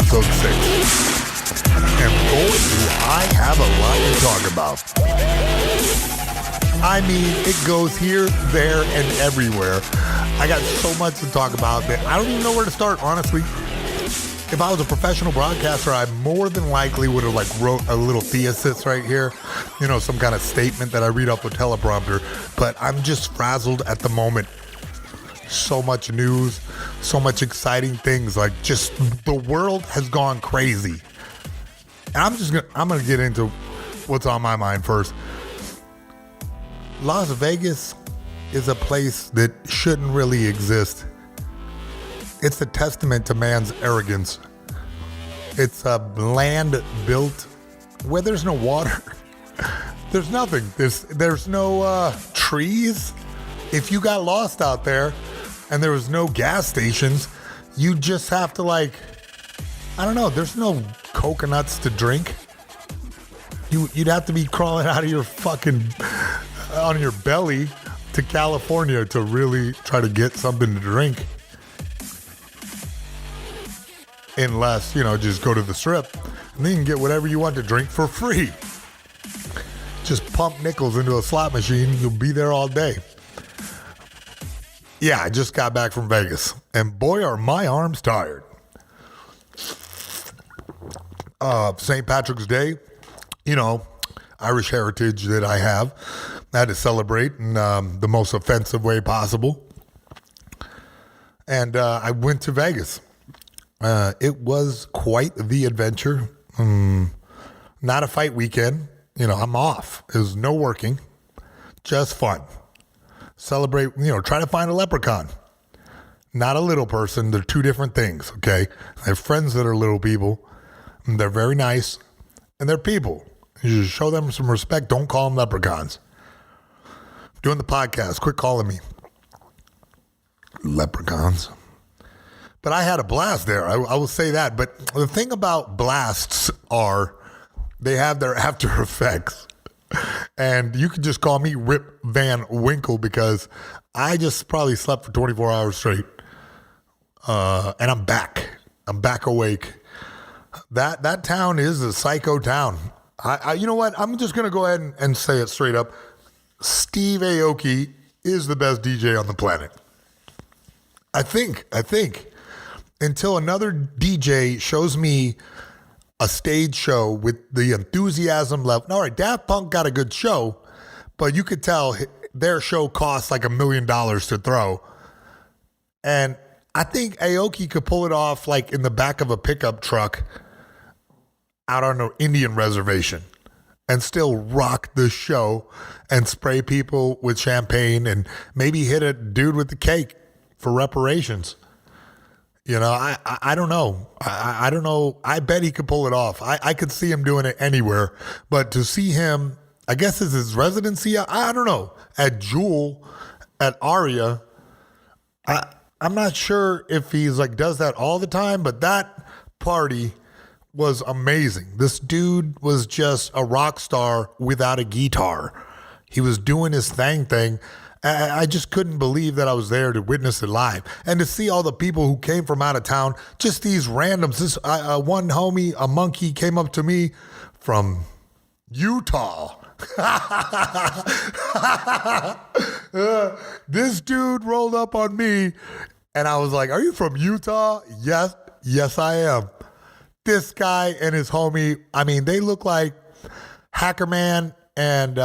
episode 6. And boy, do I have a lot to talk about. I mean, it goes here, there, and everywhere. I got so much to talk about that I don't even know where to start, honestly. If I was a professional broadcaster, I more than likely would have wrote a little thesis right here, some kind of statement that I read off a teleprompter. But I'm just frazzled at the moment. So much news, so much exciting things. Just the world has gone crazy. And I'm gonna get into what's on my mind first. Las Vegas is a place that shouldn't really exist. It's a testament to man's arrogance. It's a land built where there's no water. There's nothing. There's no trees. If you got lost out there and there was no gas stations, you just have to I don't know, there's no coconuts to drink. You'd have to be crawling out of your on your belly to California to really try to get something to drink. Unless, just go to the Strip and then you can get whatever you want to drink for free. Just pump nickels into a slot machine. You'll be there all day. Yeah, I just got back from Vegas and boy, are my arms tired. St. Patrick's Day, Irish heritage that I have. I had to celebrate in the most offensive way possible. And I went to Vegas. It was quite the adventure. Not a fight weekend. I'm off. There's no working. Just fun. Celebrate, try to find a leprechaun. Not a little person. They're two different things, okay? I have friends that are little people. And they're very nice. And they're people. You should show them some respect. Don't call them leprechauns. Doing the podcast. Quit calling me leprechauns. But I had a blast there. I will say that. But the thing about blasts are they have their after effects. And you can just call me Rip Van Winkle because I just probably slept for 24 hours straight. And I'm back. I'm back awake. That town is a psycho town. You know what? I'm just going to go ahead and say it straight up. Steve Aoki is the best DJ on the planet. I think. Until another DJ shows me a stage show with the enthusiasm level. All right, Daft Punk got a good show, but you could tell their show costs $1 million to throw. And I think Aoki could pull it off in the back of a pickup truck out on an Indian reservation and still rock the show and spray people with champagne and maybe hit a dude with the cake for reparations. I don't know. I don't know. I bet he could pull it off. I could see him doing it anywhere. But to see him, I guess it's his residency. I don't know. At Jewel, at Aria, I'm not sure if he's does that all the time, but that party was amazing. This dude was just a rock star without a guitar. He was doing his thing. I just couldn't believe that I was there to witness it live. And to see all the people who came from out of town, just these randoms. This one homie, a monkey, came up to me from Utah. This dude rolled up on me and I was like, "Are you from Utah?" Yes, I am. This guy and his homie, they look like Hackerman and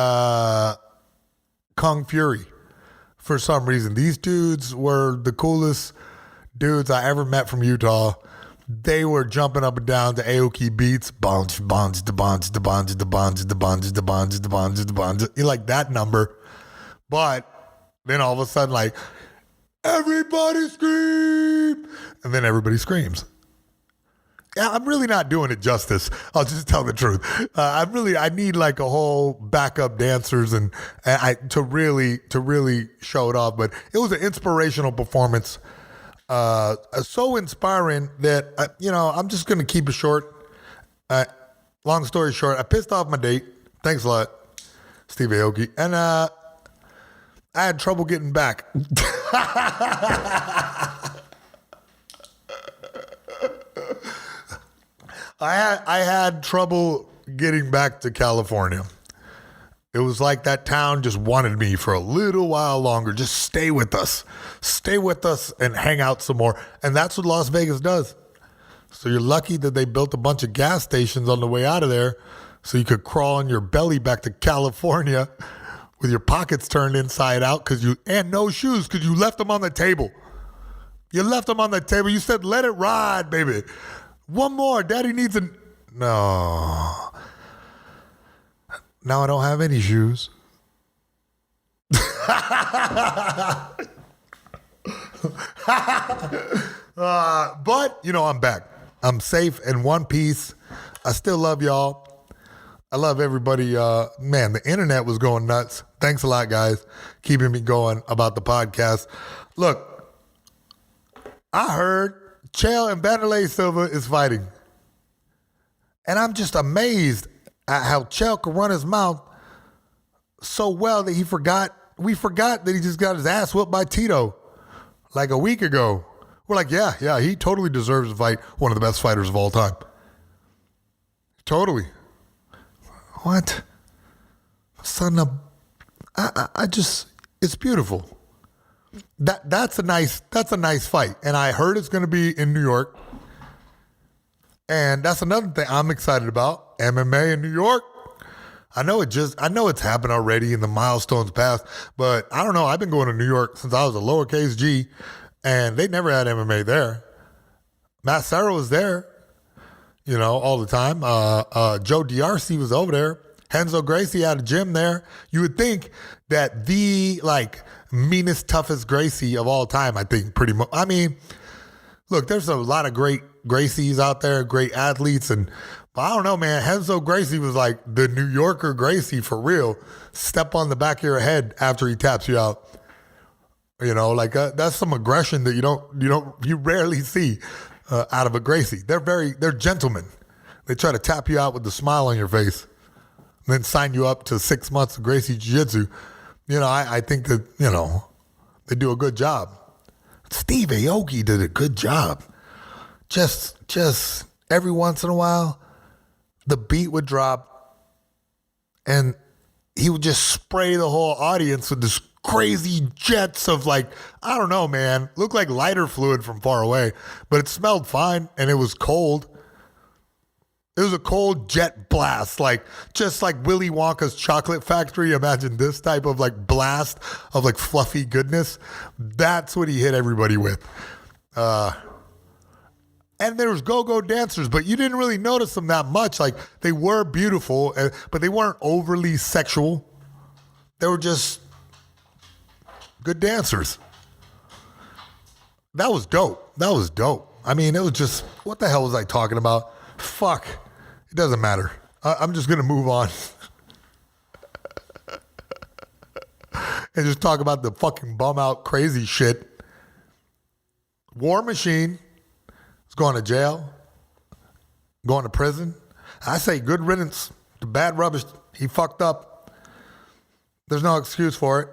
Kung Fury. For some reason, these dudes were the coolest dudes I ever met from Utah. They were jumping up and down to Aoki beats. You like that number. But then all of a sudden, everybody scream. And then everybody screams. Yeah, I'm really not doing it justice. I'll just tell the truth. I need a whole backup dancers and to really show it off. But it was an inspirational performance. So inspiring that, I'm just going to keep it short. Long story short, I pissed off my date. Thanks a lot, Steve Aoki. And I had trouble getting back. I had trouble getting back to California. It was like that town just wanted me for a little while longer. Just stay with us. Stay with us and hang out some more. And that's what Las Vegas does. So you're lucky that they built a bunch of gas stations on the way out of there so you could crawl on your belly back to California with your pockets turned inside out and no shoes because you left them on the table. You left them on the table. You said, let it ride, baby. One more. Daddy needs a... No. Now I don't have any shoes. But, I'm back. I'm safe in one piece. I still love y'all. I love everybody. Man, the internet was going nuts. Thanks a lot, guys, keeping me going about the podcast. Look, I heard Chael and Vanderlei Silva is fighting. And I'm just amazed at how Chael could run his mouth so well that we forgot that he just got his ass whooped by Tito like a week ago. We're like, yeah, he totally deserves to fight one of the best fighters of all time. Totally. What? Son of... I just... It's beautiful. That's a nice fight. And I heard it's going to be in New York. And that's another thing I'm excited about. MMA in New York. I know it's happened already in the milestones past, but I don't know. I've been going to New York since I was a lowercase G, and they never had MMA there. Matt Serra was there, all the time. Joe D'Arcy was over there. Renzo Gracie had a gym there. You would think that the meanest, toughest Gracie of all time, I think pretty much. I mean, look, there's a lot of great Gracies out there, great athletes, but I don't know, man. Renzo Gracie was like the New Yorker Gracie for real. Step on the back of your head after he taps you out. That's some aggression that you rarely see out of a Gracie. They're gentlemen. They try to tap you out with a smile on your face, and then sign you up to 6 months of Gracie Jiu-Jitsu. I think that they do a good job. Steve Aoki did a good job. Just every once in a while, the beat would drop and he would just spray the whole audience with this crazy jets of I don't know, man, looked like lighter fluid from far away, but it smelled fine and it was cold. It was a cold jet blast, just like Willy Wonka's chocolate factory. Imagine this type of blast of fluffy goodness. That's what he hit everybody with. And there was go-go dancers, but you didn't really notice them that much. They were beautiful, but they weren't overly sexual. They were just good dancers. That was dope. I mean, it was just, what the hell was I talking about? Fuck. It doesn't matter. I'm just going to move on. And just talk about the fucking bum out crazy shit. War Machine is going to jail, going to prison. I say good riddance to bad rubbish. He fucked up. There's no excuse for it.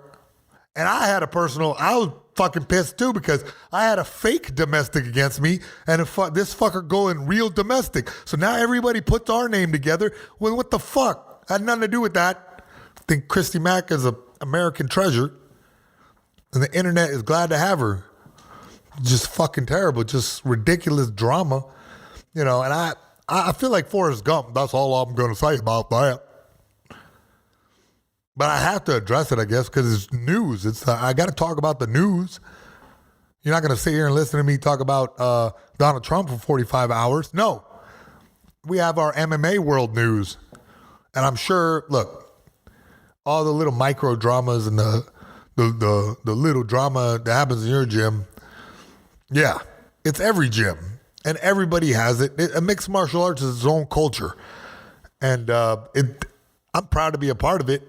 And I was fucking pissed too because I had a fake domestic against me and this fucker going real domestic. So now everybody puts our name together. Well, what the fuck? I had nothing to do with that. I think Christy Mack is an American treasure and the internet is glad to have her. Just fucking terrible, just ridiculous drama, and I feel like Forrest Gump. That's all I'm going to say about that. But I have to address it, I guess, because it's news. I got to talk about the news. You're not going to sit here and listen to me talk about Donald Trump for 45 hours. No, we have our MMA world news, and I'm sure. Look, all the little micro dramas and the little drama that happens in your gym. Yeah, it's every gym, and everybody has it. A mixed martial arts is its own culture, and I'm proud to be a part of it.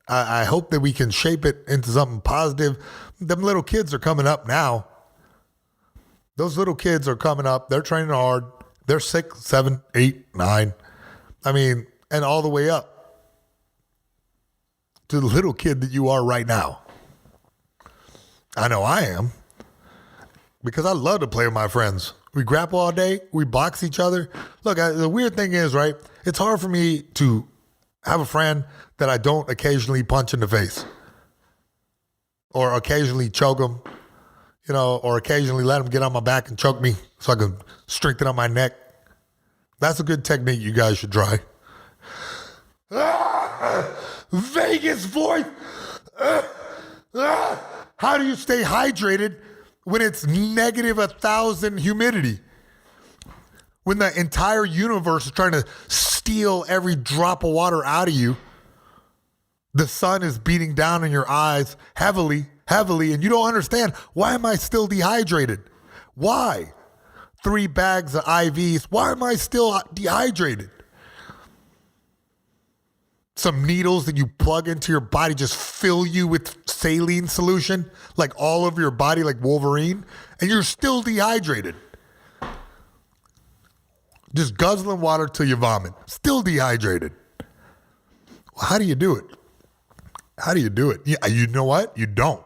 I hope that we can shape it into something positive. Them little kids are coming up now. Those little kids are coming up. They're training hard. They're 6, 7, 8, 9. I mean, and all the way up to the little kid that you are right now. I know I am. Because I love to play with my friends We grapple all day. We box each other. Look, the weird thing is, right? It's hard for me to have a friend that I don't occasionally punch in the face or occasionally choke him, or occasionally let him get on my back and choke me so I can strengthen up my neck. That's a good technique you guys should try. Vegas voice. How do you stay hydrated when it's negative 1,000 humidity? When the entire universe is trying to steal every drop of water out of you, the sun is beating down in your eyes heavily, and you don't understand, why am I still dehydrated? Why? 3 bags of IVs. Why am I still dehydrated? Some needles that you plug into your body just fill you with saline solution, like all over your body, like Wolverine, and you're still dehydrated. Just guzzling water till you vomit. Still dehydrated. Well, how do you do it? How do you do it? Yeah, you know what? You don't.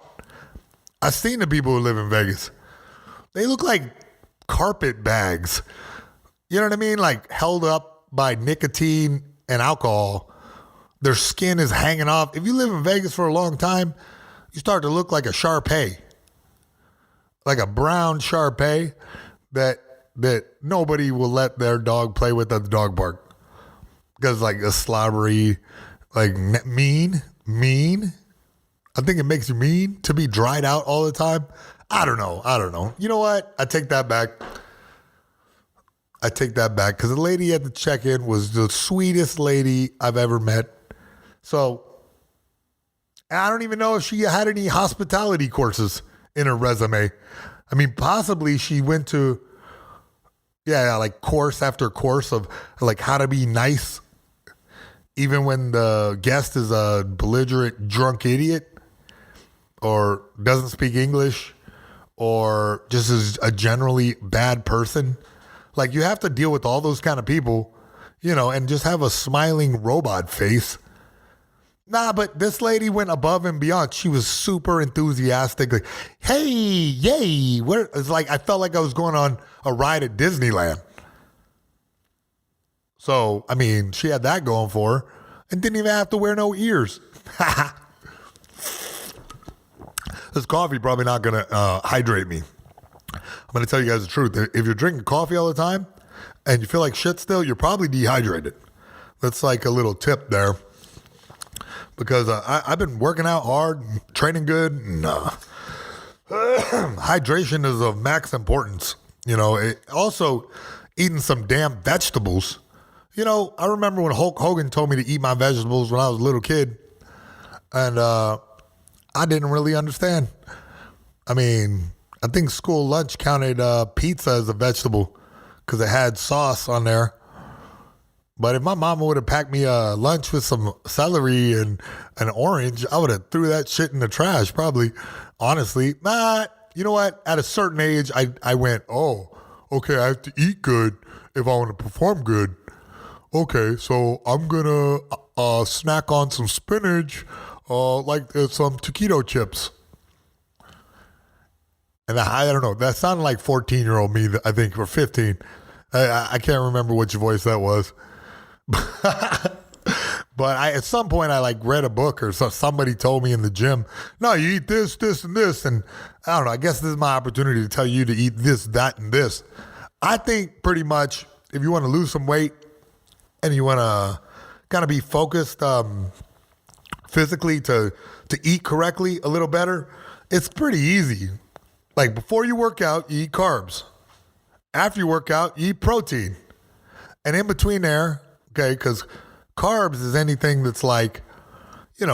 I've seen the people who live in Vegas. They look like carpet bags. You know what I mean? Like held up by nicotine and alcohol. Their skin is hanging off. If you live in Vegas for a long time, you start to look like a Shar-Pei. Like a brown Shar-Pei that nobody will let their dog play with at the dog park. Because like a slobbery, like mean. I think it makes you mean to be dried out all the time. I don't know. You know what? I take that back. Because the lady at the check-in was the sweetest lady I've ever met. So I don't even know if she had any hospitality courses in her resume. I mean, possibly she went to, like course after course of like how to be nice, even when the guest is a belligerent drunk idiot or doesn't speak English or just is a generally bad person. Like you have to deal with all those kind of people, and just have a smiling robot face. Nah, but this lady went above and beyond. She was super enthusiastic. Like, hey, yay. It's like I felt like I was going on a ride at Disneyland. So, I mean, she had that going for her and didn't even have to wear no ears. This coffee probably not going to hydrate me. I'm going to tell you guys the truth. If you're drinking coffee all the time and you feel like shit still, you're probably dehydrated. That's like a little tip there. Because I've been working out hard, training good, and hydration is of max importance. Also eating some damn vegetables. I remember when Hulk Hogan told me to eat my vegetables when I was a little kid, and I didn't really understand. I mean, I think school lunch counted pizza as a vegetable because it had sauce on there. But if my mama would have packed me a lunch with some celery and an orange, I would have threw that shit in the trash, probably. Honestly, you know what? At a certain age, I went, oh, okay, I have to eat good if I want to perform good. Okay, so I'm going to snack on some spinach, like some taquito chips. And I don't know, that sounded like 14-year-old me, I think, or 15. I can't remember which voice that was. But at some point I like read a book or somebody told me in the gym, no, you eat this, this, and this. And I don't know, I guess this is my opportunity to tell you to eat this, that, and this. I think pretty much if you want to lose some weight and you want to kind of be focused physically to eat correctly a little better, it's pretty easy. Like before you work out, you eat carbs. After you work out, you eat protein. And in between there, okay, because carbs is anything that's like,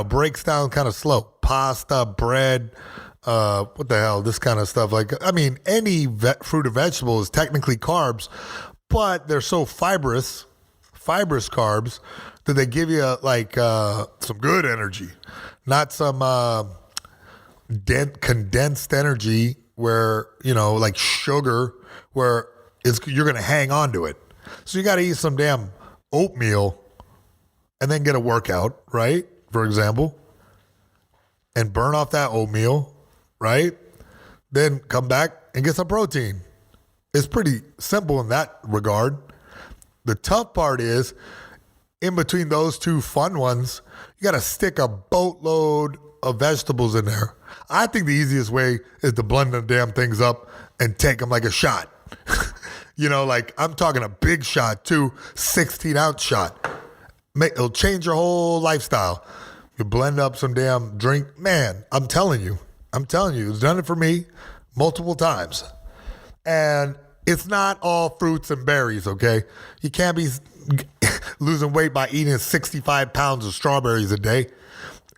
breaks down kind of slow. Pasta, bread, what the hell, this kind of stuff. Like, I mean, any fruit or vegetable is technically carbs, but they're so fibrous carbs, that they give you some good energy, not some condensed energy where, like sugar, where you're going to hang on to it. So you got to eat some damn oatmeal and then get a workout, right? For example, and burn off that oatmeal, right? Then come back and get some protein It's pretty simple in that regard. The tough part is, in between those two fun ones, you got to stick a boatload of vegetables in there. I think the easiest way is to blend the damn things up and take them like a shot. Like I'm talking a big shot too, 16-ounce shot. It'll change your whole lifestyle. You blend up some damn drink. Man, I'm telling you, it's done it for me multiple times. And it's not all fruits and berries, okay? You can't be losing weight by eating 65 pounds of strawberries a day.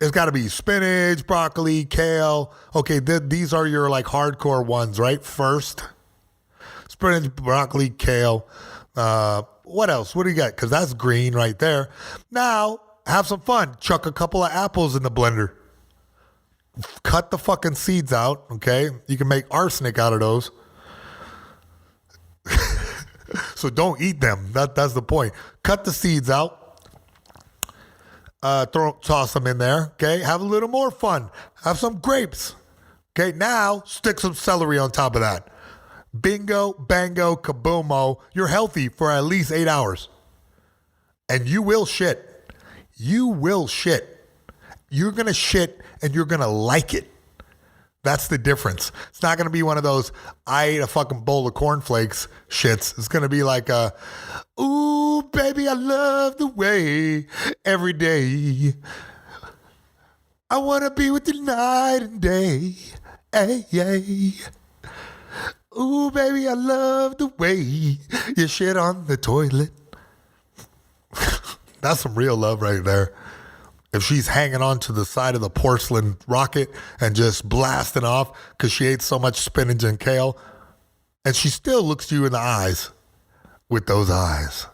It's got to be spinach, broccoli, kale. Okay, these are your like hardcore ones, right? First, spinach, broccoli, kale. What else? What do you got? Because that's green right there. Now, have some fun. Chuck a couple of apples in the blender. Cut the fucking seeds out, okay? You can make arsenic out of those. So don't eat them. That's the point. Cut the seeds out. Toss them in there, okay? Have a little more fun. Have some grapes. Okay, now stick some celery on top of that. Bingo, bango, kaboomo. You're healthy for at least 8 hours. And you will shit. You will shit. You're going to shit and you're going to like it. That's the difference. It's not going to be one of those, I ate a fucking bowl of cornflakes shits. It's going to be like ooh, baby, I love the way every day. I want to be with you night and day. Hey, hey. Ooh, baby, I love the way you shit on the toilet. That's some real love right there. If she's hanging on to the side of the porcelain rocket and just blasting off because she ate so much spinach and kale, and she still looks you in the eyes with those eyes.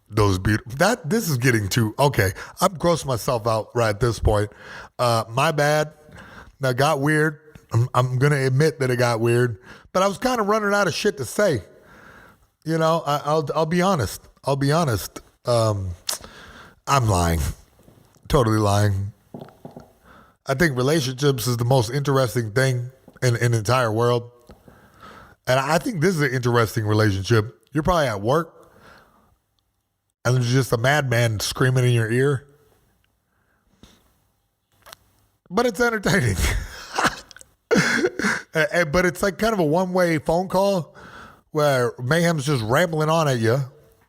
Those beautiful. This is getting too, okay, I'm grossing myself out right at this point. My bad. That got weird. I'm going to admit that it got weird, but I was kind of running out of shit to say. I'll be honest. I'm lying. Totally lying. I think relationships is the most interesting thing in the entire world. And I think this is an interesting relationship. You're probably at work and there's just a madman screaming in your ear. But it's entertaining. But it's like kind of a one-way phone call where Mayhem's just rambling on at you.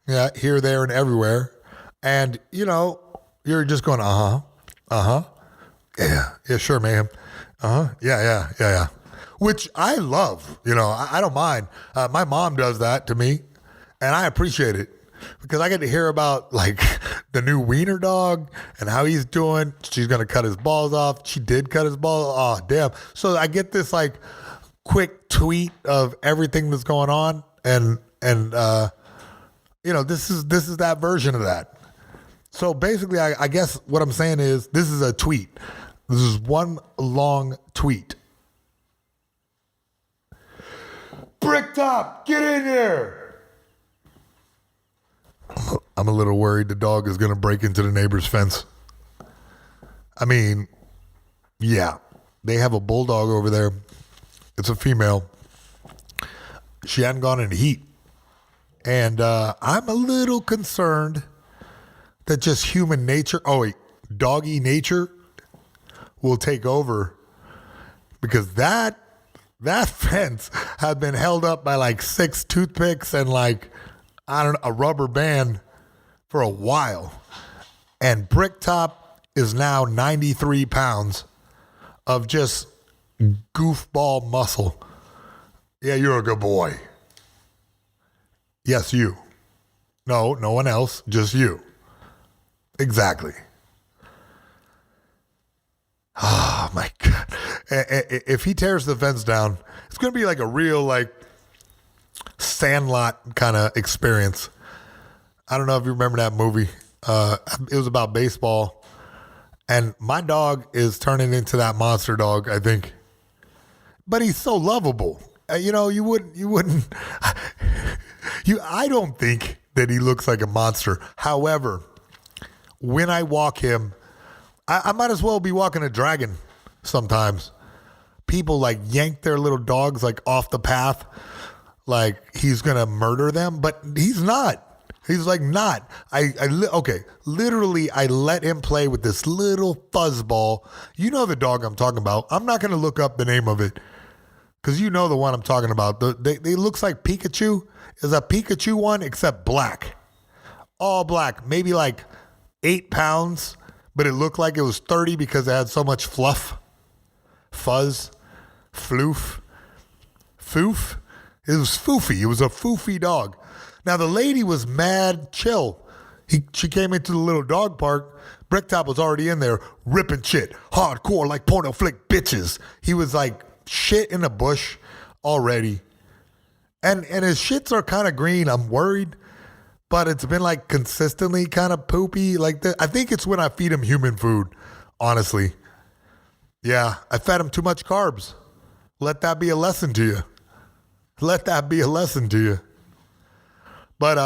Yeah, here, there, and everywhere. And, you're just going, yeah, sure, Mayhem. Yeah. Which I love, I don't mind. My mom does that to me, and I appreciate it because I get to hear about like the new wiener dog and how he's doing. She's going to cut his balls off. She did cut his balls. Oh, damn. So I get this like quick tweet of everything that's going on. And this is that version of that. So basically, I guess what I'm saying is this is a tweet. This is one long tweet. Bricktop, get in here. I'm a little worried the dog is going to break into the neighbor's fence. I mean, yeah, they have a bulldog over there. It's a female. She hadn't gone into heat. And I'm a little concerned that just human nature, doggy nature will take over because that fence had been held up by like 6 toothpicks and like, a rubber band for a while. And Bricktop is now 93 pounds of just goofball muscle. Yeah, you're a good boy. Yes, you. No one else, just you. Exactly. Oh, my God. If he tears the fence down, it's going to be like a real, like, Sandlot kind of experience. I don't know if you remember that movie. It was about baseball. And my dog is turning into that monster dog, I think. But he's so lovable. You wouldn't. I don't think that he looks like a monster. However, when I walk him, I might as well be walking a dragon sometimes. People like yank their little dogs like off the path like he's going to murder them, but he's not. He's like, not. Literally, I let him play with this little fuzzball. You know the dog I'm talking about. I'm not going to look up the name of it because you know the one I'm talking about. They looks like Pikachu. Is a Pikachu one, except black. All black. Maybe like 8 pounds, but it looked like it was 30 because it had so much fluff, fuzz, floof, foof. It was foofy. It was a foofy dog. Now, the lady was mad chill. She came into the little dog park. Bricktop was already in there ripping shit. Hardcore like porno flick bitches. He was like shit in the bush already. And his shits are kind of green. I'm worried. But it's been like consistently kind of poopy like that. I think it's when I feed him human food, honestly. Yeah, I fed him too much carbs. Let that be a lesson to you. Let that be a lesson to you. But,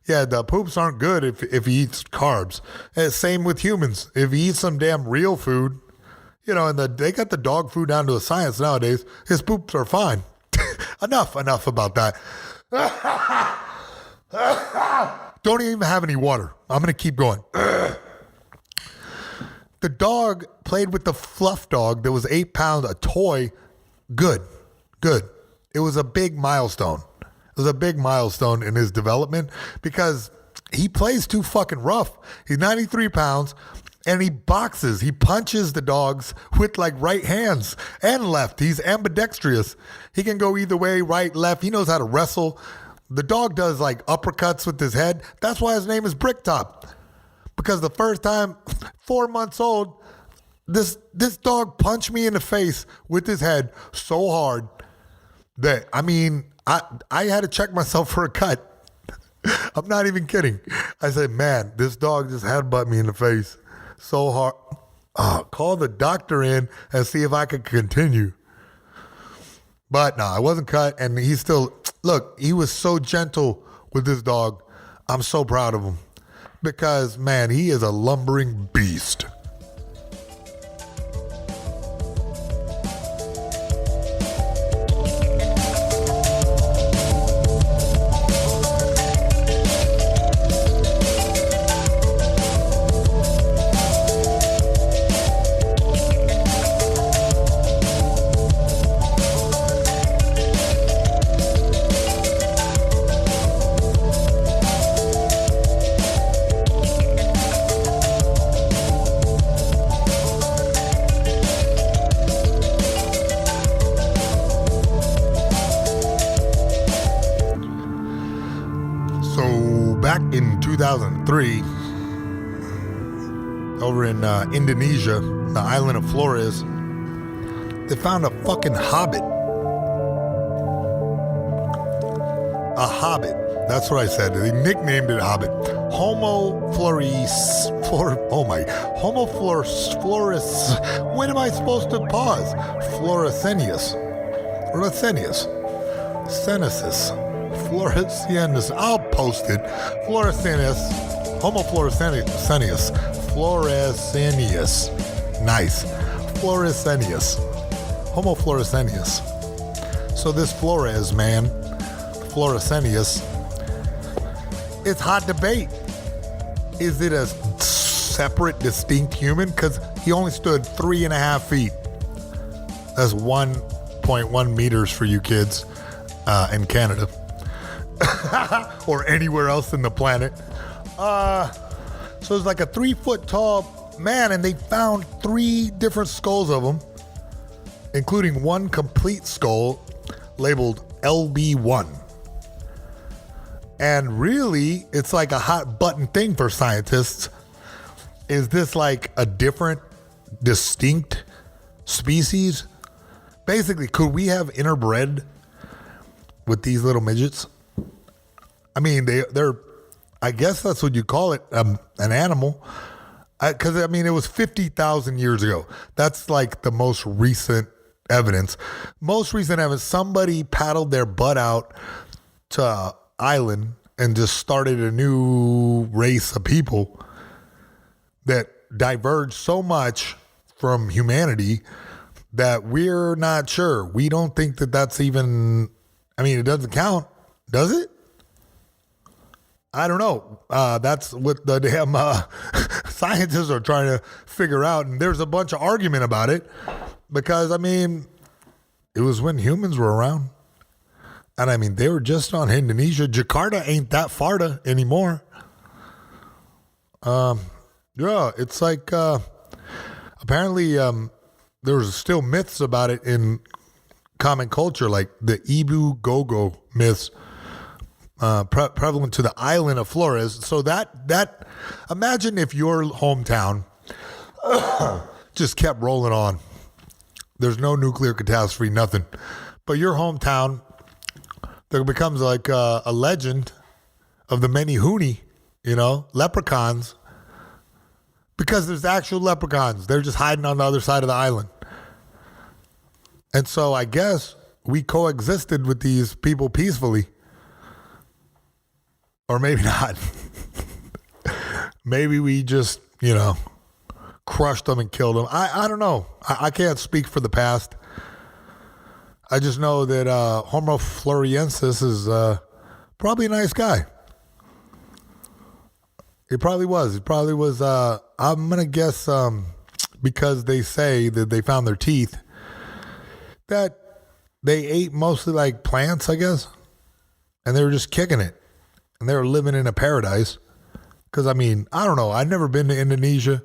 yeah, the poops aren't good if he eats carbs. And same with humans. If he eats some damn real food, you know, and they got the dog food down to a science nowadays, his poops are fine. Enough about that. Don't even have any water. I'm going to keep going. The dog played with the fluff dog that was 8 pounds, a toy. Good. It was a big milestone. It was a big milestone in his development because he plays too fucking rough. He's 93 pounds and he boxes. He punches the dogs with like right hands and left. He's ambidextrous. He can go either way, right, left. He knows how to wrestle. The dog does like uppercuts with his head. That's why his name is Bricktop. Because the first time, 4 months old, this dog punched me in the face with his head so hard that, I mean, I had to check myself for a cut. I'm not even kidding. I said, man, this dog just headbutt me in the face so hard. Call the doctor in and see if I could continue. But no, I wasn't cut. And he still, look, he was so gentle with this dog. I'm so proud of him because, man, he is a lumbering beast. Back in 2003, over in Indonesia, the island of Flores, they found a fucking hobbit. A hobbit. That's what I said. They nicknamed it Hobbit. Homo floris. Homo floris. When am I supposed to pause? Floresiensis. Senesis. Floresiensis. I'll post it. Floresiensis. Homo floresiensis. Floresiensis. Nice. Floresiensis. Homo floresiensis. So this Flores man, Floresiensis, it's hot debate. Is it a separate, distinct human? Because he only stood 3.5 feet. That's 1.1 meters for you kids in Canada. Or anywhere else in the planet. So it's like a 3 foot tall man, and they found 3 different skulls of him, including one complete skull labeled LB1. And really, it's like a hot button thing for scientists. Is this like a different, distinct species? Basically, could we have interbred with these little midgets? I mean, they're I guess that's what you call it, an animal. Because, I mean, it was 50,000 years ago. That's like the most recent evidence. Most recent evidence, somebody paddled their butt out to an island and just started a new race of people that diverged so much from humanity that we're not sure. We don't think that that's even I mean, it doesn't count, does it? I don't know. That's what the damn scientists are trying to figure out. And there's a bunch of argument about it because, I mean, it was when humans were around. And I mean, they were just on Indonesia. Jakarta ain't that far anymore. Yeah, it's like apparently there's still myths about it in common culture, like the Ibu Gogo myths prevalent to the island of Flores. So that imagine if your hometown just kept rolling on. There's no nuclear catastrophe, nothing. But your hometown, there becomes like a legend of the many Huni, leprechauns. Because there's actual leprechauns. They're just hiding on the other side of the island. And so I guess we coexisted with these people peacefully. Or maybe not. Maybe we just, crushed them and killed them. I don't know. I can't speak for the past. I just know that Homo floresiensis is probably a nice guy. He probably was. I'm going to guess because they say that they found their teeth, that they ate mostly like plants, I guess. And they were just kicking it. And they were living in a paradise. Because, I mean, I don't know. I've never been to Indonesia.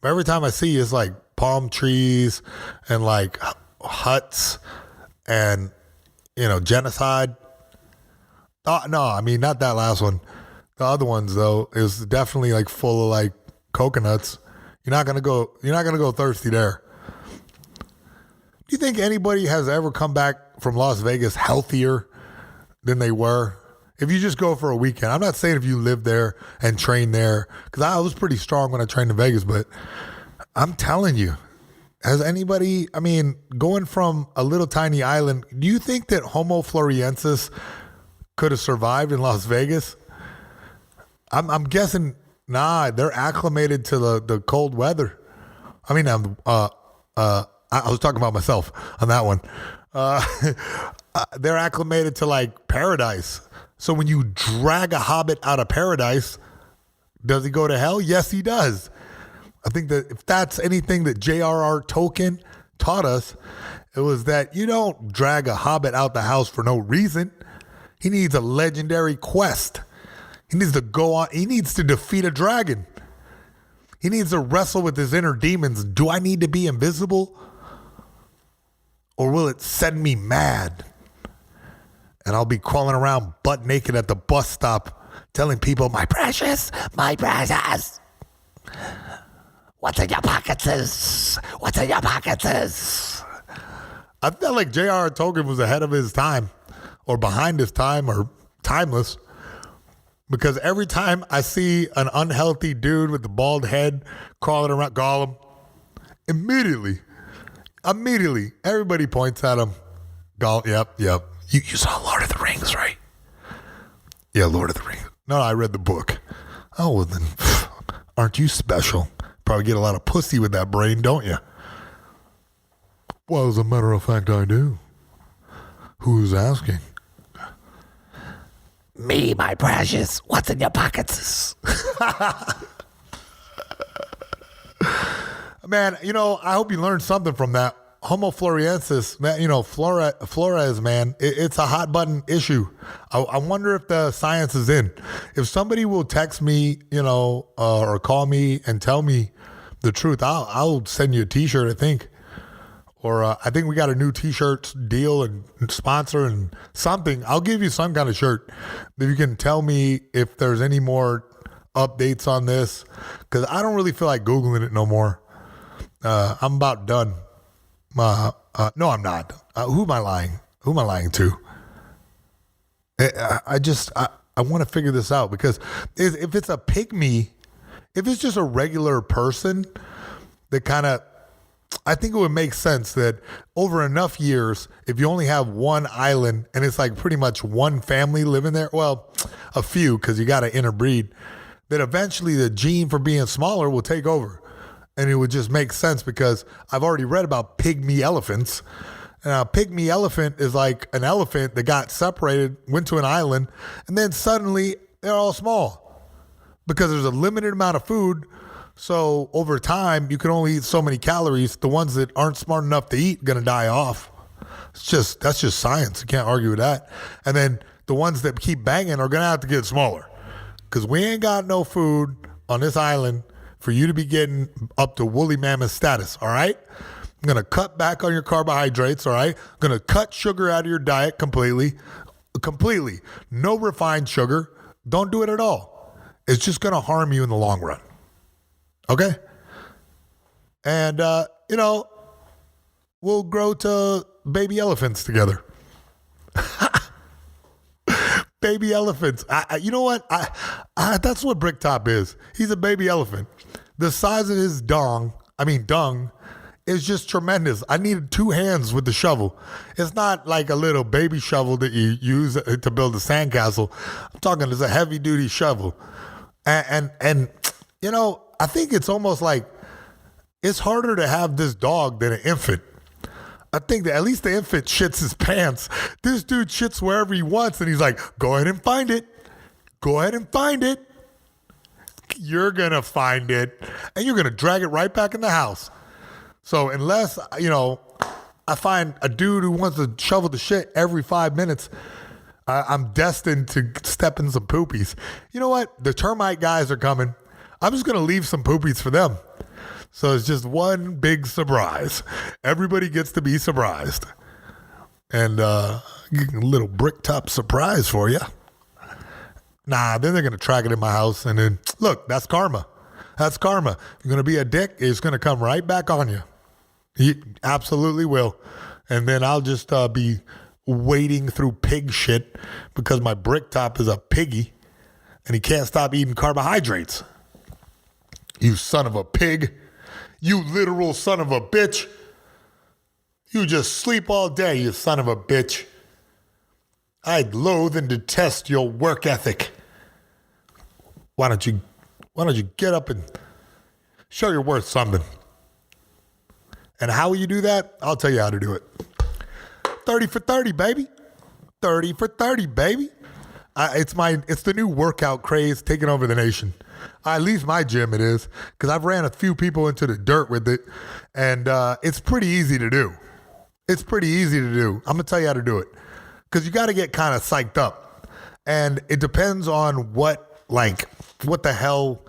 But every time I see it's like palm trees and like huts and, genocide. No, I mean, not that last one. The other ones though is definitely like full of like coconuts. You're not gonna go thirsty there. Do you think anybody has ever come back from Las Vegas healthier than they were? If you just go for a weekend, I'm not saying if you live there and train there, because I was pretty strong when I trained in Vegas, but I'm telling you, has anybody, I mean, going from a little tiny island, do you think that Homo floresiensis could have survived in Las Vegas? I'm guessing, nah, they're acclimated to the cold weather. I mean, I was talking about myself on that one. They're acclimated to like paradise. So when you drag a hobbit out of paradise, does he go to hell? Yes, he does. I think that if that's anything that J.R.R. Tolkien taught us, it was that you don't drag a hobbit out the house for no reason. He needs a legendary quest. He needs to go on. He needs to defeat a dragon. He needs to wrestle with his inner demons. Do I need to be invisible? Or will it send me mad? And I'll be crawling around butt naked at the bus stop telling people, my precious, what's in your pockets? What's in your pockets? I felt like J.R.R. Tolkien was ahead of his time or behind his time or timeless. Because every time I see an unhealthy dude with the bald head crawling around Gollum, immediately, everybody points at him. Gollum, yep. You saw Lord of the Rings, right? Yeah, Lord of the Rings. No, I read the book. Oh, well then, aren't you special? Probably get a lot of pussy with that brain, don't you? Well, as a matter of fact, I do. Who's asking? Me, my precious. What's in your pockets? Man, I hope you learned something from that. Homo floresiensis, man, Flores, man, it's a hot button issue. I wonder if the science is in. If somebody will text me, or call me and tell me the truth, I'll send you a t-shirt, I think. Or I think we got a new t-shirt deal and sponsor and something. I'll give you some kind of shirt that you can tell me if there's any more updates on this. Because I don't really feel like Googling it no more. I'm about done. No, I'm not. Who am I lying? Who am I lying to? I want to figure this out. Because if it's a pygmy, if it's just a regular person that kind of, I think it would make sense that over enough years, if you only have one island and it's like pretty much one family living there, well, a few, because you got to interbreed, that eventually the gene for being smaller will take over. And it would just make sense because I've already read about pygmy elephants And a pygmy elephant is like an elephant that got separated, went to an island, and then suddenly they're all small because there's a limited amount of food. So over time, you can only eat so many calories. The ones that aren't smart enough to eat going to die off. That's just science. You can't argue with that. And then the ones that keep banging are going to have to get smaller because we ain't got no food on this island for you to be getting up to woolly mammoth status, all right? I'm going to cut back on your carbohydrates, all right? I'm going to cut sugar out of your diet completely. No refined sugar. Don't do it at all. It's just going to harm you in the long run, okay? And, we'll grow to baby elephants together. Baby elephants. You know what? That's what Bricktop is. He's a baby elephant. The size of his dung is just tremendous. I needed 2 hands with the shovel. It's not like a little baby shovel that you use to build a sandcastle. I'm talking it's a heavy duty shovel. And I think it's almost like it's harder to have this dog than an infant. I think that at least the infant shits his pants. This dude shits wherever he wants, and he's like, go ahead and find it. Go ahead and find it. You're going to find it, and you're going to drag it right back in the house. So unless, I find a dude who wants to shovel the shit every 5 minutes, I'm destined to step in some poopies. You know what? The termite guys are coming. I'm just going to leave some poopies for them. So it's just one big surprise. Everybody gets to be surprised. And a little Bricktop surprise for you. Nah, then they're going to track it in my house. And then, look, that's karma. That's karma. You're going to be a dick, it's going to come right back on you. He absolutely will. And then I'll just be wading through pig shit because my Bricktop is a piggy. And he can't stop eating carbohydrates. You son of a pig. You literal son of a bitch. You just sleep all day, you son of a bitch. I loathe and detest your work ethic. Why don't you get up and show you're worth something? And how will you do that? I'll tell you how to do it. 30 for 30, baby. 30 for 30, baby. It's the new workout craze taking over the nation. At least my gym it is, because I've ran a few people into the dirt with it, and it's pretty easy to do. I'm going to tell you how to do it, because you got to get kind of psyched up, and it depends on what the hell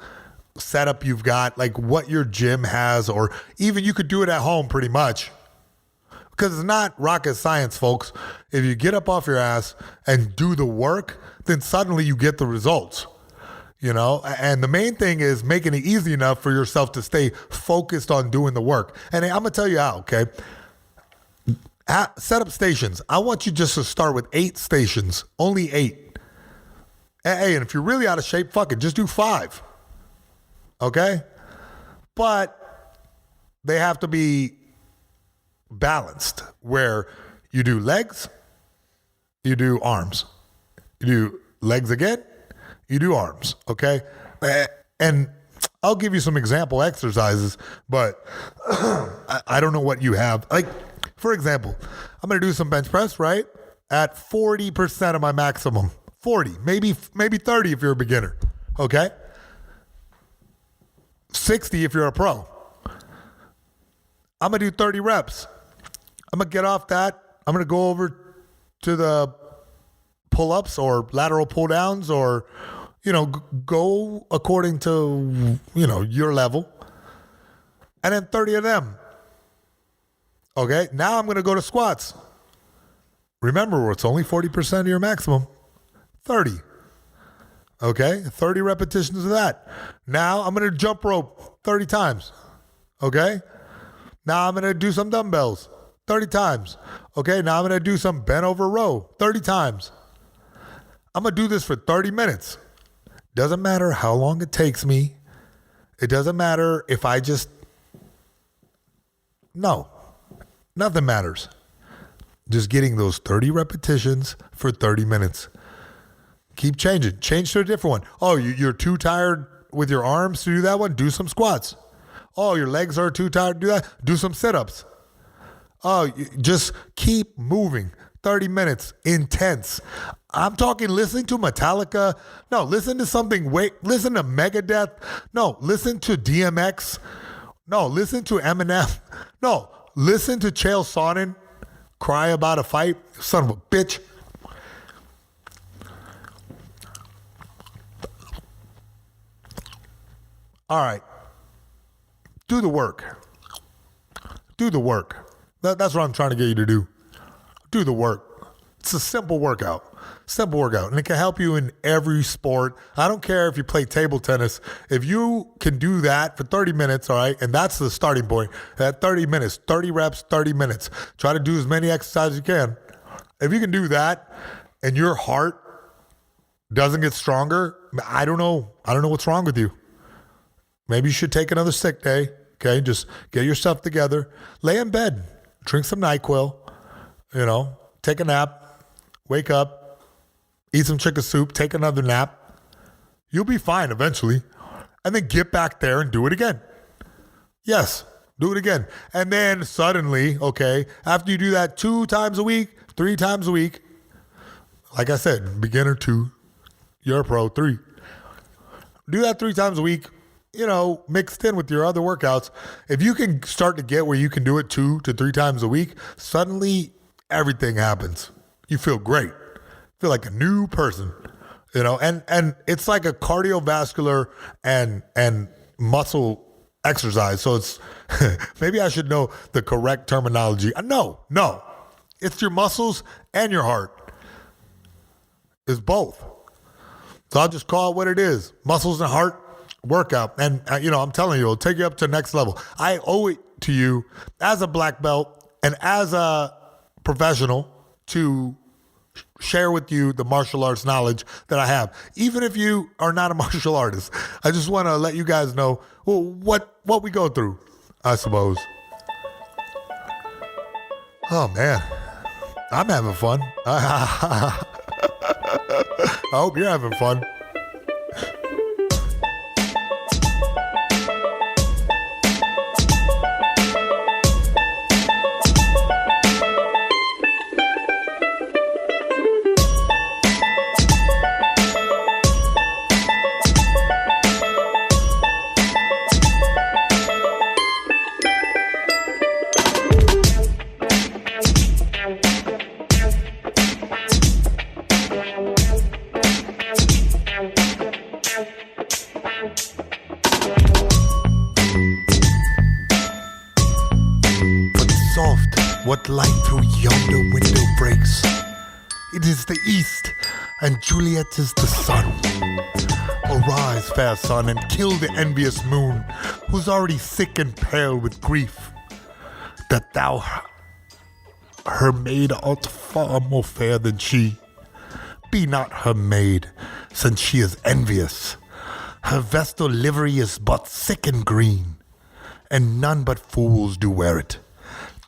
setup you've got, like what your gym has, or even you could do it at home pretty much. Because it's not rocket science, folks. If you get up off your ass and do the work, then suddenly you get the results. And the main thing is making it easy enough for yourself to stay focused on doing the work. And I'm going to tell you how, okay? Set up stations. I want you just to start with 8 stations, only 8. Hey, and if you're really out of shape, fuck it, just do 5. Okay? But they have to be balanced, where you do legs, you do arms, you do legs again, you do arms, okay? And I'll give you some example exercises, but I don't know what you have. Like, for example, I'm going to do some bench press, right? At 40% of my maximum. 40, maybe 30 if you're a beginner, okay? 60 if you're a pro. I'm going to do 30 reps. I'm going to get off that. I'm going to go over to the pull-ups or lateral pull-downs, or, go according to, your level. And then 30 of them. Okay, now I'm going to go to squats. Remember, it's only 40% of your maximum. 30. Okay, 30 repetitions of that. Now I'm going to jump rope 30 times. Okay, now I'm going to do some dumbbells 30 times. Okay, now I'm going to do some bent over row 30 times. I'm going to do this for 30 minutes. Doesn't matter how long it takes me. It doesn't matter if I just... No, nothing matters. Just getting those 30 repetitions for 30 minutes. Keep changing. Change to a different one. Oh, you're too tired with your arms to do that one? Do some squats. Oh, your legs are too tired to do that? Do some sit-ups. Oh, just keep moving. 30 minutes, intense. I'm talking listening to Metallica. No, listen to something. Listen to Megadeth. No, listen to DMX. No, listen to Eminem. No, listen to Chael Sonnen cry about a fight. Son of a bitch. All right. Do the work. Do the work. That's what I'm trying to get you to do. Do the work. It's a simple workout. Simple workout. And it can help you in every sport. I don't care if you play table tennis. If you can do that for 30 minutes, all right, and that's the starting point. At 30 minutes, 30 reps, 30 minutes. Try to do as many exercises as you can. If you can do that and your heart doesn't get stronger, I don't know what's wrong with you. Maybe you should take another sick day. Okay, just get yourself together. Lay in bed. Drink some NyQuil. Take a nap. Wake up. Eat some chicken soup. Take another nap. You'll be fine eventually. And then get back there and do it again. Yes, do it again. And then suddenly, okay, after you do that 2 times a week, 3 times a week, like I said, beginner 2, you're a pro 3. Do that 3 times a week. Mixed in with your other workouts. If you can start to get where you can do it 2 to 3 times a week, suddenly everything happens. You feel great. Feel like a new person, and it's like a cardiovascular and muscle exercise. So it's, maybe I should know the correct terminology. No, it's your muscles and your heart. It's both. So I'll just call it what it is. Muscles and heart workout. And, I'm telling you, it'll take you up to the next level. I owe it to you as a black belt and as a professional to share with you the martial arts knowledge that I have. Even if you are not a martial artist, I just want to let you guys know what we go through, I suppose. Oh, man. I'm having fun. I hope you're having fun. What light through yonder window breaks? It is the east, and Juliet is the sun. Arise, fair sun, and kill the envious moon, who's already sick and pale with grief, that thou, her maid, art far more fair than she. Be not her maid, since she is envious. Her vestal livery is but sick and green, and none but fools do wear it.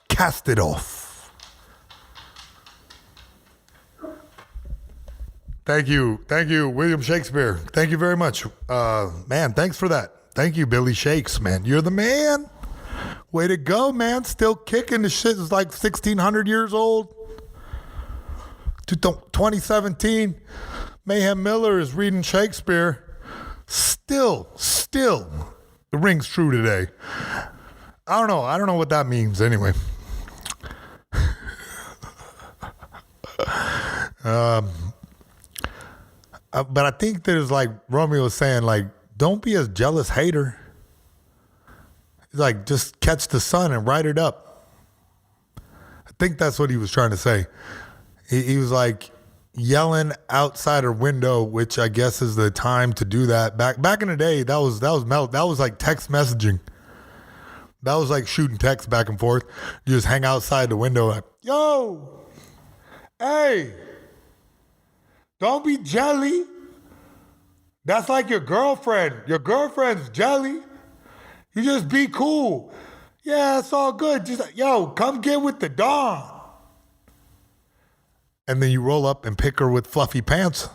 Cast it off. Thank you, William Shakespeare. Thank you very much. Man, thanks for that. Thank you, Billy Shakes, man. You're the man. Way to go, man. Still kicking. The shit is like 1,600 years old. 2017, Mayhem Miller is reading Shakespeare. Still, the ring's true today. I don't know what that means anyway. But I think there's like Romeo was saying, like, don't be a jealous hater. Like, just catch the sun and write it up. I think that's what he was trying to say. He was like yelling outside her window, which I guess is the time to do that. Back in the day, that was like text messaging. That was like shooting text back and forth. You just hang outside the window like, yo, hey, don't be jelly. That's like your girlfriend. Your girlfriend's jelly. You just be cool. Yeah, it's all good. Just like, yo, come get with the dawn. And then you roll up and pick her with fluffy pants.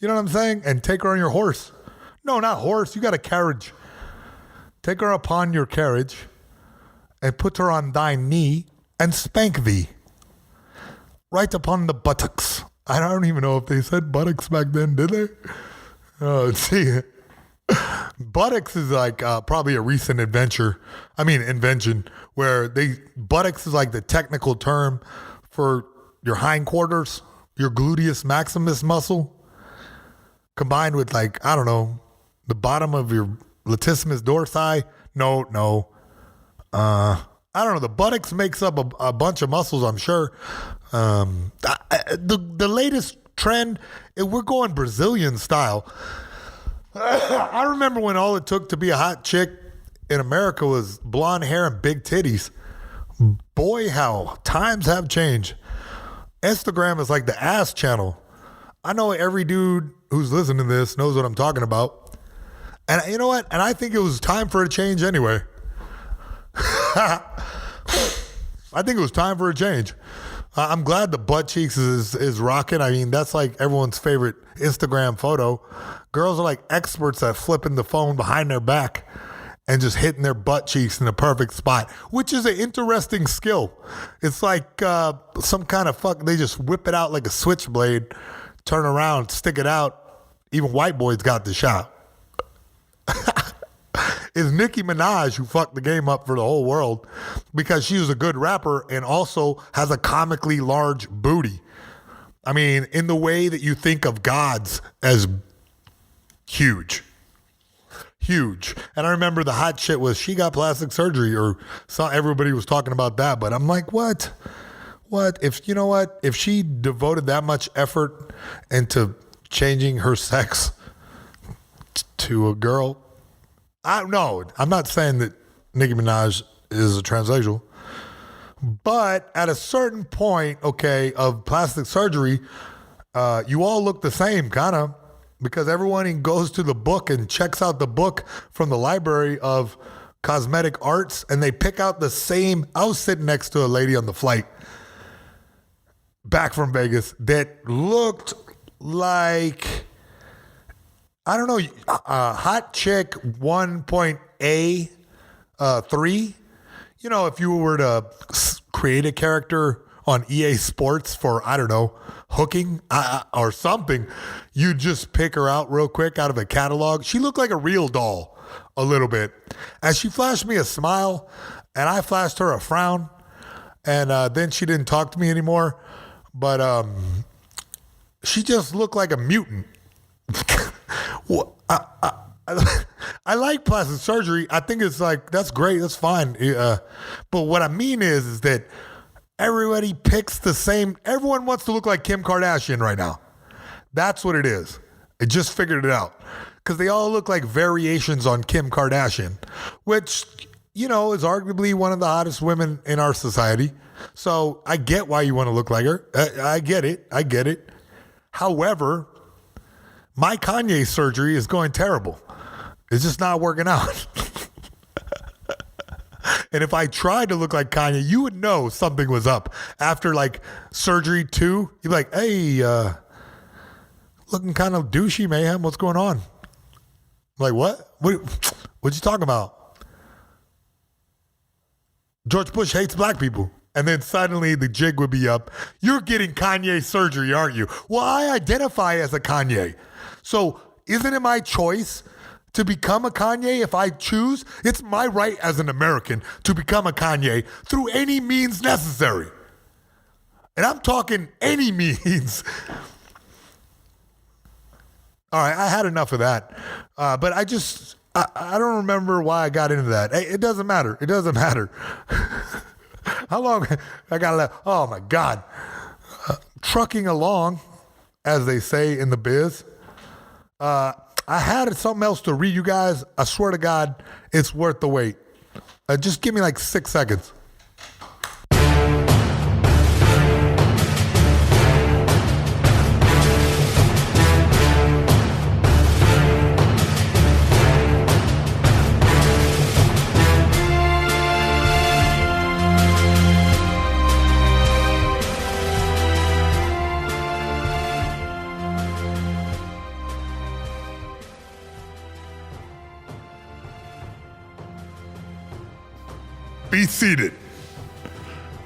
You know what I'm saying? And take her on your horse. No, not horse. You got a carriage. Take her upon your carriage and put her on thy knee and spank thee right upon the buttocks. I don't even know if they said buttocks back then, did they? Oh, see, buttocks is like probably a recent invention, where buttocks is like the technical term for your hindquarters, your gluteus maximus muscle, combined with like, I don't know, the bottom of your latissimus dorsi. No. I don't know. The buttocks makes up a bunch of muscles, I'm sure. The latest trend, we're going Brazilian style. I remember when all it took to be a hot chick in America was blonde hair and big titties. Boy, how times have changed. Instagram is like the ass channel. I know every dude who's listening to this knows what I'm talking about. And you know what? And I think it was time for a change anyway. I think it was time for a change. I'm glad the butt cheeks is rocking. I mean, that's like everyone's favorite Instagram photo. Girls are like experts at flipping the phone behind their back and just hitting their butt cheeks in the perfect spot, which is an interesting skill. It's like some kind of they just whip it out like a switchblade, turn around, stick it out. Even white boys got the shot. It's Nicki Minaj who fucked the game up for the whole world because she was a good rapper and also has a comically large booty. I mean, in the way that you think of gods as huge. And I remember the hot shit was she got plastic surgery, or everybody was talking about that. But I'm like, what? If she devoted that much effort into changing her sex to a girl, I'm not saying that Nicki Minaj is a transsexual, but at a certain point, of plastic surgery, you all look the same, kind of, because everyone goes to the book and checks out the book from the library of cosmetic arts, and they pick out the same. I was sitting next to a lady on the flight back from Vegas that looked like, I don't know, hot chick 1.A3. If you were to create a character on EA Sports for, I don't know, hooking or something, you just pick her out real quick out of a catalog. She looked like a real doll a little bit. And she flashed me a smile, and I flashed her a frown. And then she didn't talk to me anymore. But she just looked like a mutant. Well, I like plastic surgery. I think it's like, that's great. That's fine. But what I mean is that everybody picks the same. Everyone wants to look like Kim Kardashian right now. That's what it is. I just figured it out. Because they all look like variations on Kim Kardashian, which, is arguably one of the hottest women in our society. So I get why you want to look like her. I get it. However, my Kanye surgery is going terrible. It's just not working out. And if I tried to look like Kanye, you would know something was up. After like surgery 2, you'd be like, hey, looking kind of douchey, Mayhem. What's going on? I'm like, what? What you talking about? George Bush hates black people. And then suddenly the jig would be up. You're getting Kanye surgery, aren't you? Well, I identify as a Kanye. So isn't it my choice to become a Kanye if I choose? It's my right as an American to become a Kanye through any means necessary. And I'm talking any means. All right, I had enough of that. But I don't remember why I got into that. It doesn't matter. How long I got left? Oh, my God. Trucking along, as they say in the biz. I had something else to read you guys. I swear to God, it's worth the wait. Just give me like 6 seconds. Be seated.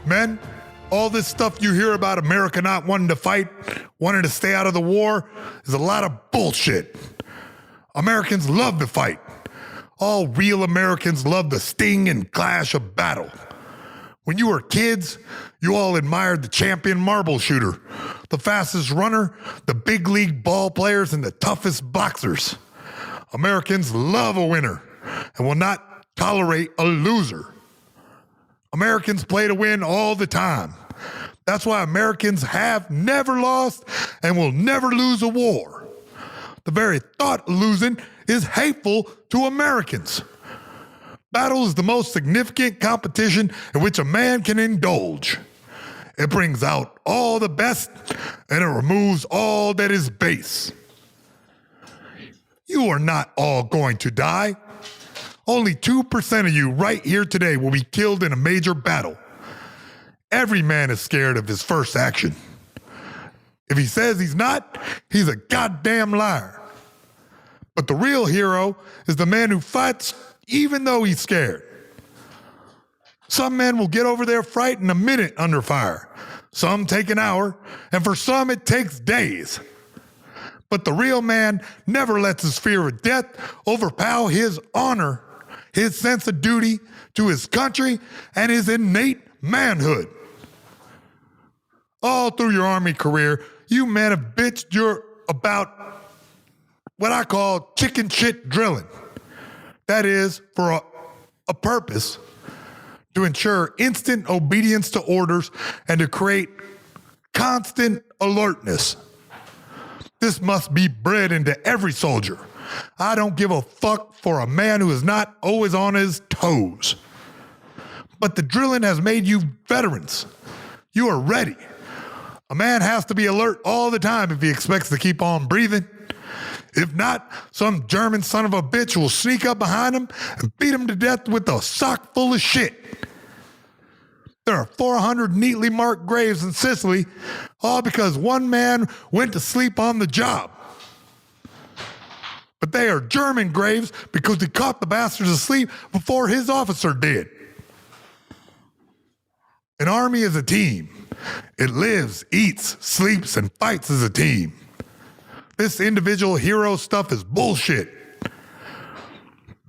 Men, all this stuff you hear about America not wanting to fight, wanting to stay out of the war, is a lot of bullshit. Americans love to fight. All real Americans love the sting and clash of battle. When you were kids, you all admired the champion marble shooter, the fastest runner, the big league ball players, and the toughest boxers. Americans love a winner and will not tolerate a loser. Americans play to win all the time. That's why Americans have never lost and will never lose a war. The very thought of losing is hateful to Americans. Battle is the most significant competition in which a man can indulge. It brings out all the best and it removes all that is base. You are not all going to die. Only 2% of you right here today will be killed in a major battle. Every man is scared of his first action. If he says he's not, he's a goddamn liar. But the real hero is the man who fights even though he's scared. Some men will get over their fright in a minute under fire. Some take an hour, and for some it takes days. But the real man never lets his fear of death overpower his honor, his sense of duty to his country, and his innate manhood. All through your Army career, you men have bitched about what I call chicken shit drilling. That is, for a purpose, to ensure instant obedience to orders and to create constant alertness. This must be bred into every soldier. I don't give a fuck for a man who is not always on his toes. But the drilling has made you veterans. You are ready. A man has to be alert all the time if he expects to keep on breathing. If not, some German son of a bitch will sneak up behind him and beat him to death with a sock full of shit. There are 400 neatly marked graves in Sicily, all because one man went to sleep on the job. But they are German graves because he caught the bastards asleep before his officer did. An army is a team. It lives, eats, sleeps, and fights as a team. This individual hero stuff is bullshit.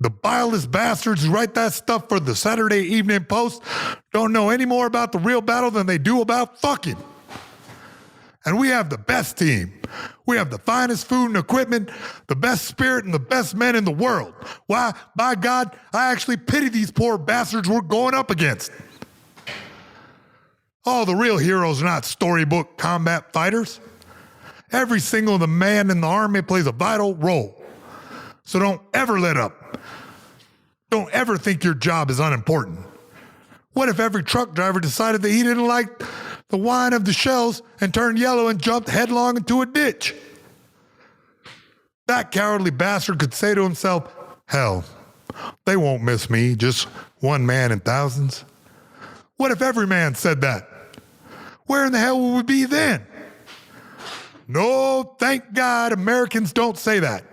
The vilest bastards who write that stuff for the Saturday Evening Post don't know any more about the real battle than they do about fucking. And we have the best team. We have the finest food and equipment, the best spirit, and the best men in the world. Why, by God, I actually pity these poor bastards we're going up against. All the real heroes are not storybook combat fighters. Every single man in the army plays a vital role. So don't ever let up. Don't ever think your job is unimportant. What if every truck driver decided that he didn't like the whine of the shells and turned yellow and jumped headlong into a ditch? That cowardly bastard could say to himself, hell, they won't miss me, just one man in thousands. What if every man said that? Where in the hell would we be then? No, thank God Americans don't say that.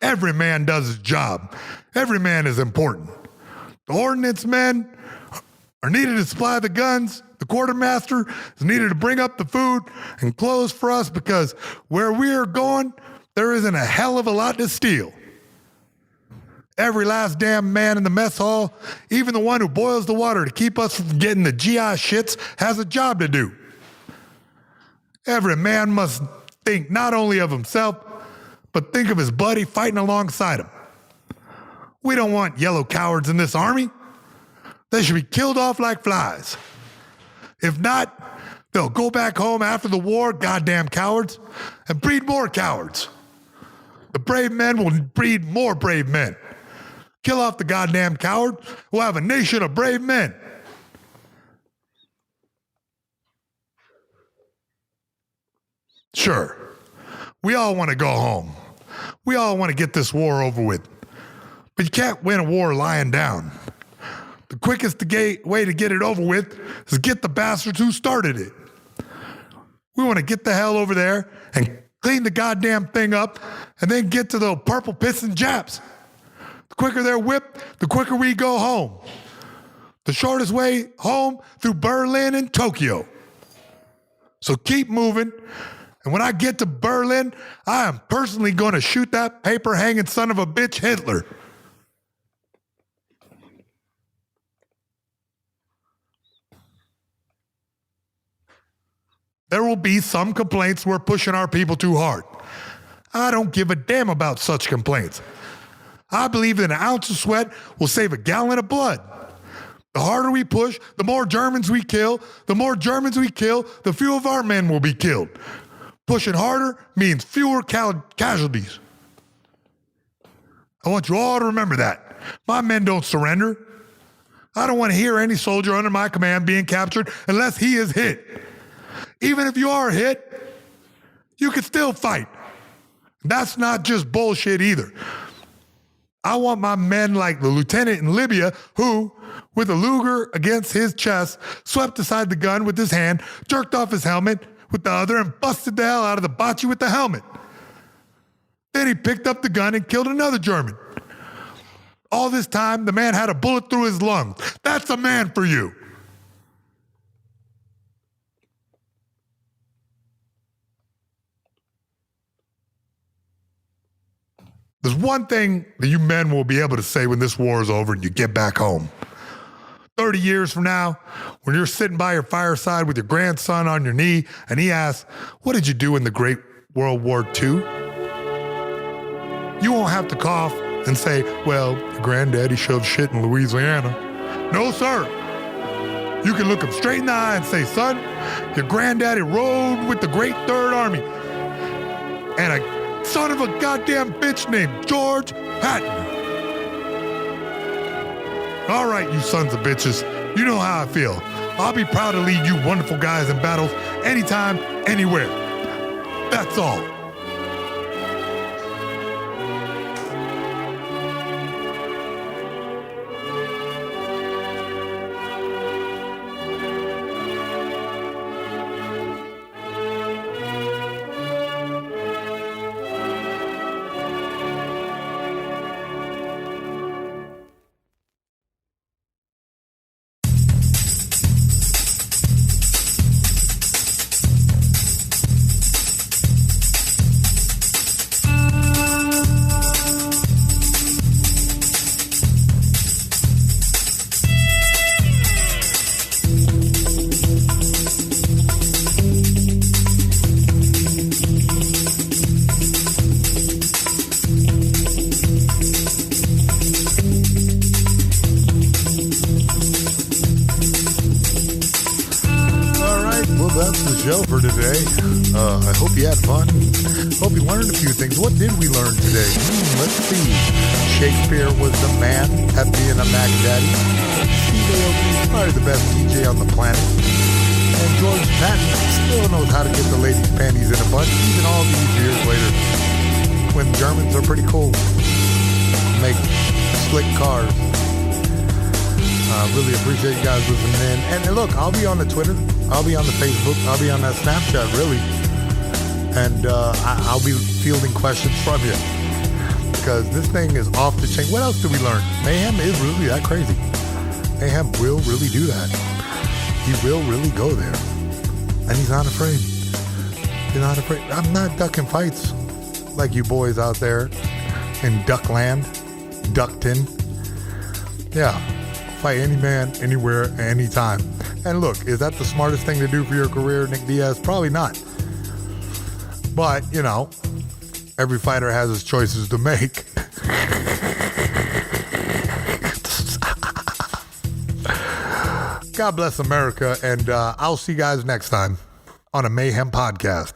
Every man does his job. Every man is important. The ordnance men are needed to supply the guns. The quartermaster is needed to bring up the food and clothes for us because where we are going, there isn't a hell of a lot to steal. Every last damn man in the mess hall, even the one who boils the water to keep us from getting the GI shits, has a job to do. Every man must think not only of himself, but think of his buddy fighting alongside him. We don't want yellow cowards in this army. They should be killed off like flies. If not, they'll go back home after the war, goddamn cowards, and breed more cowards. The brave men will breed more brave men. Kill off the goddamn coward, we'll have a nation of brave men. Sure, we all want to go home. We all want to get this war over with. But you can't win a war lying down. The quickest way to get it over with is get the bastards who started it. We want to get the hell over there and clean the goddamn thing up and then get to the purple pissing Japs. The quicker they're whipped, the quicker we go home. The shortest way home through Berlin and Tokyo. So keep moving. And when I get to Berlin, I am personally going to shoot that paper-hanging son of a bitch Hitler. There will be some complaints we're pushing our people too hard. I don't give a damn about such complaints. I believe that an ounce of sweat will save a gallon of blood. The harder we push, the more Germans we kill. The more Germans we kill, the fewer of our men will be killed. Pushing harder means fewer casualties. I want you all to remember that. My men don't surrender. I don't want to hear any soldier under my command being captured unless he is hit. Even if you are hit, you can still fight. That's not just bullshit either. I want my men like the lieutenant in Libya who, with a Luger against his chest, swept aside the gun with his hand, jerked off his helmet with the other, and busted the hell out of the bocce with the helmet. Then he picked up the gun and killed another German. All this time, the man had a bullet through his lungs. That's a man for you. There's one thing that you men will be able to say when this war is over and you get back home. 30 years from now, when you're sitting by your fireside with your grandson on your knee and he asks, "What did you do in the Great World War II?" You won't have to cough and say, "Well, your granddaddy shoved shit in Louisiana." No, sir. You can look him straight in the eye and say, "Son, your granddaddy rode with the Great Third Army. And a son of a goddamn bitch named George Patton." All right, you sons of bitches, you know how I feel. I'll be proud to lead you wonderful guys in battles anytime, anywhere. That's all. Show for today. I hope you had fun. Hope you learned a few things. What did we learn today? Let's see. Shakespeare was the man at being a Mac Daddy. Steve Aoki is probably the best DJ on the planet. And George Patton still knows how to get the ladies' panties in a bunch, even all these years later. When Germans are pretty cool. Make slick cars. Really appreciate you guys listening in. And look, I'll be on the Twitter. I'll be on the Facebook. I'll be on that Snapchat, really. And I'll be fielding questions from you. Because this thing is off the chain. What else did we learn? Mayhem is really that crazy. Mayhem will really do that. He will really go there. And he's not afraid. He's not afraid. I'm not ducking fights like you boys out there in Duckland, Duckton. Yeah. Fight any man, anywhere, anytime. And look, is that the smartest thing to do for your career, Nick Diaz? Probably not. But, you know, every fighter has his choices to make. God bless America, and I'll see you guys next time on a Mayhem podcast.